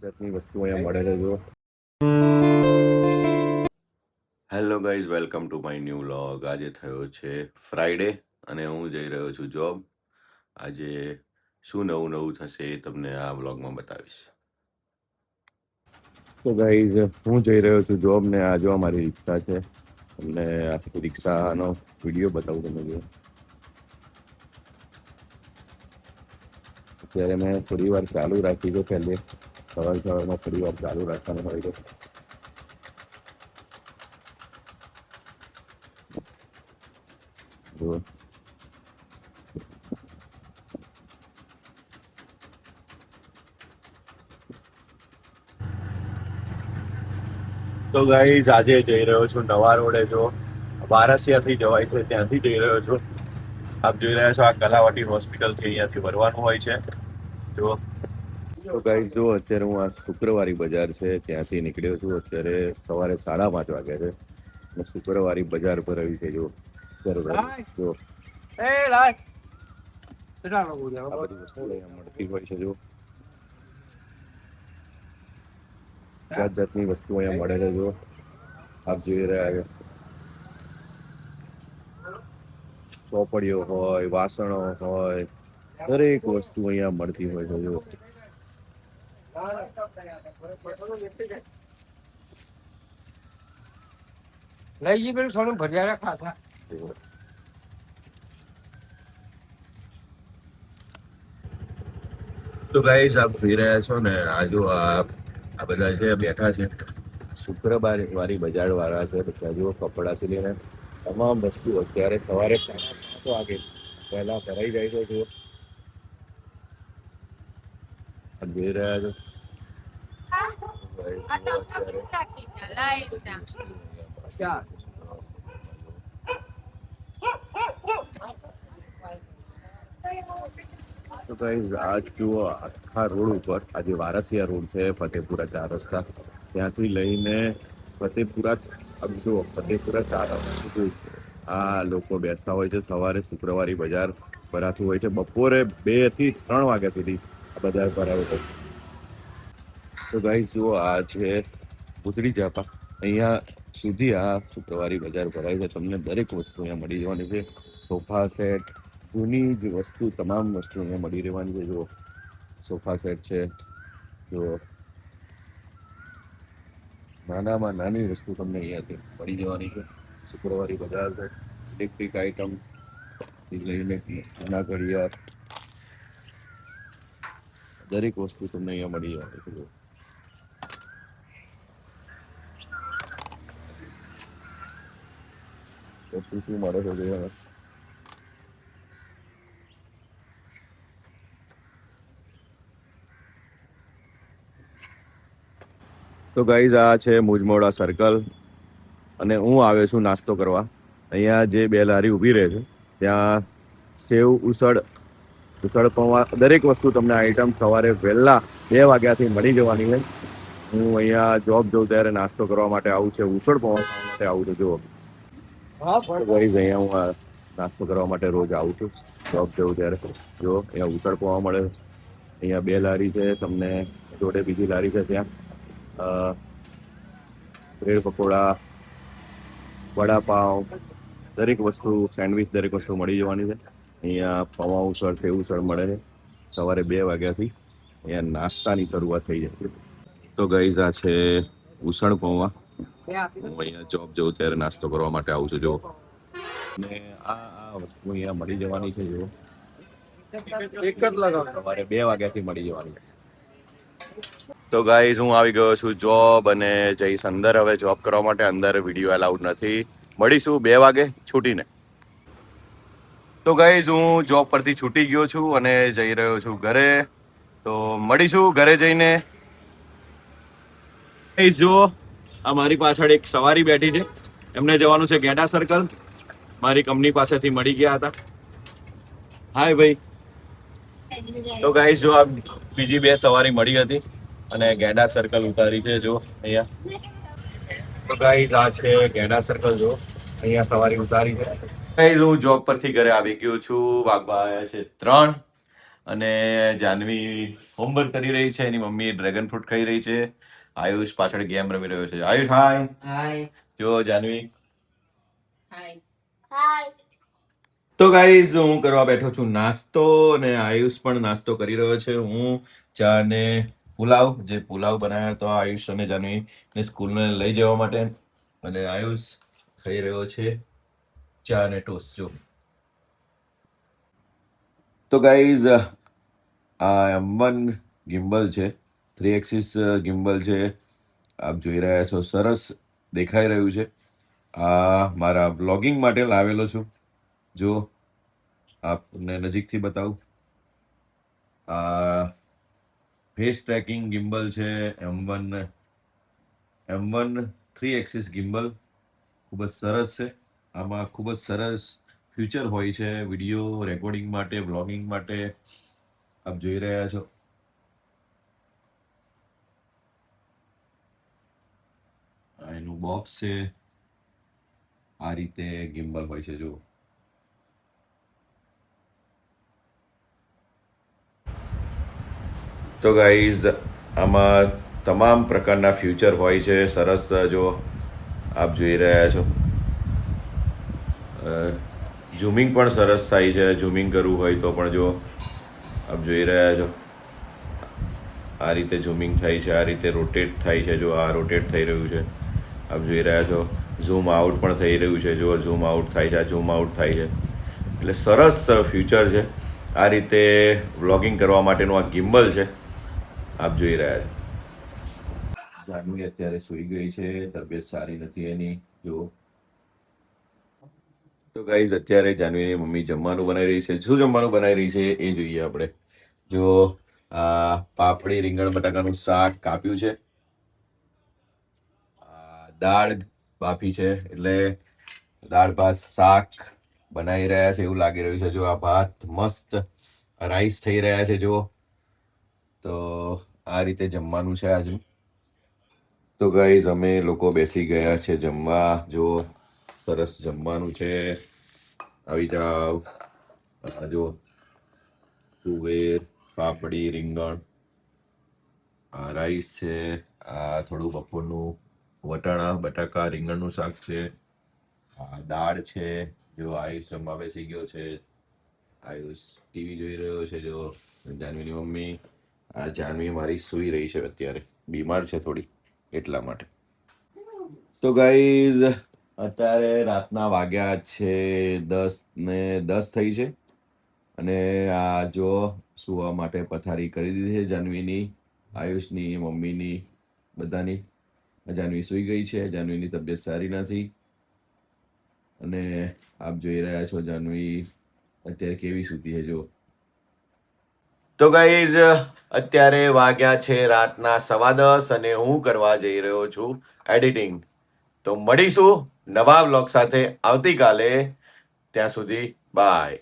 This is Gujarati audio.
જાતની વસ્તુ અહીંયા મળે છે જો. Hello guys, welcome to my new vlog. આજે થયો છે ફ્રાઈડે અને હું જઈ રહ્યો છું જોબ. આજે શું નવું નવું થશે એ તમને આ વ્લોગમાં બતાવીશ. તો ગાઈઝ, હું જઈ રહ્યો છું જોબ ને આ જો અમારી રિક્ષા છે. તમને આખી રિક્ષાનો વિડીયો બતાવું તમે જો. અત્યારે મેં થોડી વાર ચાલુ રાખી છે. પહેલે સવારમાં થોડી વાર ચાલુ રાખવાનું હોય છે. જો તો ગાઈઝ, આજે જઈ રહ્યો છું નવા રોડે. જો વારસિયાથી જવાય છે ત્યાંથી જઈ રહ્યો છું. આપ જોઈ રહ્યા છો આ કલાવટી હોસ્પિટલથી અહીંયાથી ભરવાનું હોય છે. જો તો ગાઈઝ, જો અત્યારે હું આ શુક્રવારી બજાર છે ત્યાંથી નીકળ્યો છું. અત્યારે સવારે 5:30 વાગ્યા છે અને શુક્રવારી બજાર ભરાવી છે. જો જો આ બધી વસ્તુ અહીંયા મળતી હોય છે. જો જાત જાતની વસ્તુ અહીંયા મળે છે. જો આપ જોઈ રહ્યા છો ચોપડીઓ હોય, વાસણો હોય, દરેક વસ્તુ અહીંયા મળતી હોય છે. જો લઈ પેલું સોનું ભર્યા ખાતા. તો ગાઈઝ, આપ જોઈ રહ્યા છો ને આ જો આ બધા છે બેઠા છે. શુક્રવારી બજાર વાળા છે. બધા જો કપડાથી લઈને તમામ વસ્તુ અત્યારે સવારે 5:30 વાગે પહેલા ભરાઈ જાય છે. જો આપ જોઈ રહ્યા છો. તો ગાઈઝ, આજ જુઓ આખા રોડ ઉપર આજે વારસિયા રોડ છે, ફતેપુરા 4 રસ્તા, ત્યાંથી લઈને ફતેપુરા જુઓ ફતેપુરા 4 રસ્તા સુધી આ લોકો બેસતા હોય છે. સવારે શુક્રવારી બજાર ભરાતું હોય છે. બપોરે 2 થી 3 વાગ્યા સુધી આ બજાર ભરાવે છે. તો ગાઈઝ, જુઓ આ છે ભૂતળી ચાપા. અહીંયા સુધી આ શુક્રવારી બજાર ભરાય છે. તમને દરેક વસ્તુ અહીંયા મળી જવાની છે. સોફા સેટ, જૂની જ વસ્તુ, તમામ વસ્તુ અહીંયા મળી રહેવાની છે. જો સોફા સેટ છે. જો નાનામાં નાની વસ્તુ તમને અહીંયાથી મળી જવાની છે. શુક્રવારી બજાર છે. ઇલેક્ટ્રિક આઇટમ લઈને નાના ઘડિયાળ, દરેક વસ્તુ તમને અહીંયા મળી જવાની છે. વસ્તુ શું મળે છે જોવા. તો ગાઈઝ, આ છે મુજમોડા સર્કલ અને હું આવ્યો છું નાસ્તો કરવા. અહીંયા જે 2 લારી ઊભી રહે છે ત્યાં સેવ, ઉસળ પૌવા, દરેક વસ્તુ તમને આઈટમ સવારે વહેલા 2 વાગ્યાથી મળી જવાની છે. હું અહીંયા જોબ જઉં ત્યારે નાસ્તો કરવા માટે આવું છે, ઉસળ પૌવા ખાવા માટે આવું છું. જુઓ ગાઈઝ, અહીંયા હું આ નાસ્તો કરવા માટે રોજ આવું છું જોબ જઉં ત્યારે. જો અહીંયા ઉસળ પૌવા મળે. અહીંયા 2 લારી છે, તમને જોડે બીજી લારી છે ત્યાં બ્રેડ પકોડા, વડાપાવ, દરેક વસ્તુ, સેન્ડવિચ, દરેક વસ્તુ મળી જવાની છે. અહીંયા પૌવા ઉસળ, સેવ ઉસળ મળે છે. સવારે 2 વાગ્યાથી અહીંયા નાસ્તાની શરૂઆત થઈ જશે. તો ગાઈઝ, આ છે ઉસળ પૌવા. હું અહીંયા જોબ જઉં ત્યારે નાસ્તો કરવા માટે આવું છું. જો ને આ વસ્તુ અહીંયા મળી જવાની છે. જો એક જ લગાવ. સવારે 2 વાગ્યાથી મળી જવાની છે. તો ગાઈઝ, હું આવી ગયો છું જોબ અને જઈશ અંદર હવે જોબ કરવા માટે. અંદર વિડીયો અલાઉડ નથી. મળીશું 2 વાગે છૂટીને. તો ગાઈઝ, હું જોબ પરથી છૂટી ગયો છું અને જઈ રહ્યો છું ઘરે. તો મળીશું ઘરે જઈને. ગાઈઝ, જુઓ આ મારી પાછળ એક સવારી બેઠી છે. એમને જવાનું છે ગેડા સર્કલ. મારી કંપની પાસેથી મળી ગયા હતા. હાય ભાઈ. તો ગાઈઝ, જો આ બીજી 2 સવારી મળી હતી અને ગેડા સર્કલ ઉતારી છે. જો અહીંયા તો ગાઈઝ, આ છે ગેડા સર્કલ. જો અહીંયા સવારી ઉતારી છે. ગાઈઝ, હું જોબ પરથી ઘરે આવી ગયો છું. વાગવા આવ્યા છે 3 અને જાનવી હોમવર્ક કરી રહી છે, એની મમ્મી ડ્રેગન ફ્રૂટ ખાઈ રહી છે, આયુષ પાછળ ગેમ રમી રહ્યો છે. આયુષ હાય. હાય. જો જાનવી. હાય. તો ગાઈઝ હું કરવા બેઠો છું નાસ્તો, અને આયુષ પણ નાસ્તો કરી રહ્યો છે. હું ચા ને પુલાવ, જે પુલાવ બનાવ્યો હતો આયુષ અને જાનવી ને સ્કૂલને લઈ જવા માટે, અને આયુષ ખાઈ રહ્યો છે ચા ને ટોસ્ટ. જો તો ગાઈઝ આ M1 ગિમ્બલ છે, 3 એક્સિસ ગિમ્બલ છે, આપ જોઈ રહ્યા છો. સરસ દેખાઈ રહ્યું છે. આ મારા બ્લોગિંગ માટે લાવેલો છું. જો આપને નજીકથી બતાવું, આ ફેસ ટ્રેકિંગ ગિમ્બલ છે, M1 3 એક્સિસ ગિમ્બલ. ખૂબ જ સરસ છે. આમાં ખૂબ જ સરસ ફ્યુચર હોય છે વિડીયો રેકોર્ડિંગ માટે, વ્લોગિંગ માટે. આપ જોઈ રહ્યા છો. આ એનું બોક્સ છે. આ રીતે ગિમ્બલ હોય છે. જો તો ગાઈઝ આમાં તમામ પ્રકારના ફ્યુચર હોય છે. સરસ. જો આપ જોઈ રહ્યા છો, ઝૂમિંગ પણ સરસ થાય છે. ઝૂમિંગ કરવું હોય તો પણ જો આપ જોઈ રહ્યા છો, આ રીતે ઝૂમિંગ થાય છે, આ રીતે રોટેટ થાય છે. જો આ રોટેટ થઈ રહ્યું છે, આપ જોઈ રહ્યા છો. ઝૂમ આઉટ પણ થઈ રહ્યું છે. જો ઝૂમ આઉટ થાય છે, આ ઝૂમ આઉટ થાય છે. એટલે સરસ ફ્યુચર છે. આ રીતે વ્લોગિંગ કરવા માટેનું આ ગિમ્બલ છે, આપ જોઈ રહ્યા છો. જાનવી અત્યારે સૂઈ ગઈ છે, તબિયત સારી નથી એની. જો તો ગાઈઝ અત્યારે જાનવીની મમ્મી જમવાનું બનાવી રહી છે. શું જમવાનું બનાવી રહી છે એ જોઈએ આપણે. જો આ પાપડી રીંગણ બટાકાનું શાક કાપ્યું છે, દાળ બાફી છે, એટલે દાળ ભાત શાક બનાવી રહ્યા છે એવું લાગી રહ્યું છે. જો આ ભાત મસ્ત રાઈસ થઈ રહ્યા છે. જો તો આ રીતે જમવાનું છે આજનું. તો ગાઈઝ અમે લોકો બેસી ગયા છે જમવા. જો સરસ જમવાનું છે, આવી જાવ. જો તુવેર, પાપડી, રીંગણ, આ રાઈસ છે, આ થોડું બપોરનું વટાણા બટાકા રીંગણનું શાક છે, આ દાળ છે. જો આયુષ જમવા બેસી ગયો છે. આયુષ ટીવી જોઈ રહ્યો છે. જો જાનવીની મમ્મી, આ જાનવી મારી સૂઈ રહી છે, અત્યારે બીમાર છે થોડી એટલા માટે. તો ગાઈઝ અત્યારે રાતના વાગ્યા છે 10:10 થઈ છે, અને આ જો સુવા માટે પથારી કરી દીધી છે જાનવીની, આયુષની, મમ્મીની, બધાની. જાનવી સૂઈ ગઈ છે. જાનવીની તબિયત સારી નથી, અને આપ જોઈ રહ્યા છો જાનવી અત્યારે કેવી સૂતી છે. જો તો ગાઈઝ અત્યારે વાગ્યા છે રાતના 10:15, અને હું કરવા જઈ રહ્યો છું એડિટિંગ. તો મળીશું નવા વ્લોગ સાથે આવતીકાલે. ત્યાં સુધી બાય.